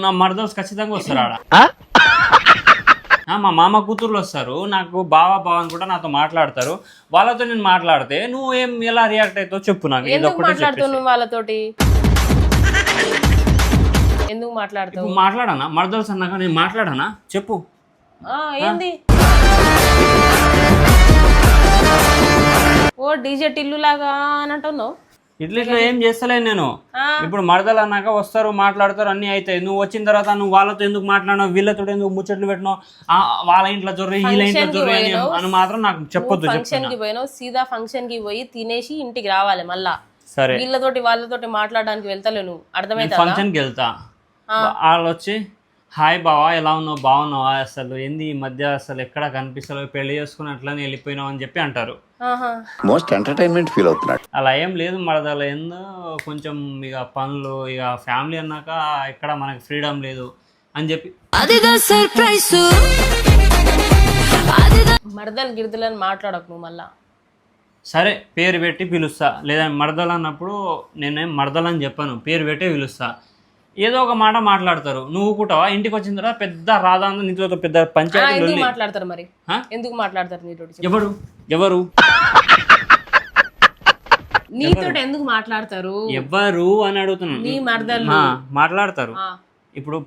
నా మరదలు ఖచ్చితంగా వస్తారు ఆడ. మా మామ కూతుర్లు వస్తారు, నాకు బావ అని కూడా నాతో మాట్లాడతారు. వాళ్ళతో నేను మాట్లాడితే నువ్వు ఎలా రియాక్ట్ అవుతావు చెప్పు నాకు. ఎందుకు మాట్లాడుతావు నువ్వు వాళ్ళతోటి? ఎందుకు మాట్లాడతావు? మాట్లాడనా? మరదలు అన్నాక నేను మాట్లాడనా చెప్పు. ఏంది ఓ డీజే టిల్లు లాగా అని అంటున్నావు? ఇట్లా ఏం చేస్తలేను నేను. ఇప్పుడు మరదలు అన్నాక వస్తారు, మాట్లాడతారు, అన్ని అవుతాయి. నువ్వు వచ్చిన తర్వాత నువ్వు వాళ్ళతో ఎందుకు మాట్లాడినావు, వీళ్ళతో ఎందుకు ముచ్చట్లు పెట్టినావు, వాళ్ళ ఇంట్లో చొర్రి వీళ్ళ ఇంట్లో చొర్రి అని మాత్రం నాకు చెప్పొద్దు. ఫంక్షన్ కి పోయినావు, సీదా ఫంక్షన్ కి పోయి తినేసి ఇంటికి రావాలి మళ్ళా. సరే, వీళ్ళతోటి వాళ్ళతోటి మాట్లాడడానికి వెళ్తలే నువ్వు, అర్థమైతే? ఫంక్షన్ కి వెళ్తా, వాళ్ళు వచ్చి హాయ్ బావా ఎలా ఉన్నావు, బాగున్నావా, అసలు ఏంది ఈ మధ్య అసలు ఎక్కడ కనిపిస్తలేవు, పెళ్లి చేసుకుని అట్లనే వెళ్ళిపోయినావు అని చెప్పి అంటారు. మోస్ట్ ఎంటర్టైన్మెంట్ ఫీల్ అవుతున్నాడు. అలా ఏం లేదు మరదలు, ఏందో కొంచెం ఇక పనులు, ఇక ఫ్యామిలీ అన్నాక ఎక్కడ మనకి ఫ్రీడమ్ లేదు అని చెప్పి మరదలు గిరిదలని మాట్లాడకు నువ్వు మళ్ళా. సరే పేరు పెట్టి పిలుస్తా, లేదా మరదలు అన్నప్పుడు నేనేం మరదలు అని చెప్పాను, పేరు పెట్టే పిలుస్తా. ఏదో ఒక మాట మాట్లాడతారు, నువ్వు కూటవా? ఇంటికి వచ్చిన తర్వాత పెద్ద రాధా నీతో పెద్ద పంచాయతీ మాట్లాడతారు. మరి ఎందుకు మాట్లాడతారు నీతో? ఎవరు నీతో ఎందుకు మాట్లాడతారు? ఎవరు అని అడుగుతున్నాను. నీ మరదలు మాట్లాడతారు. ఇప్పుడు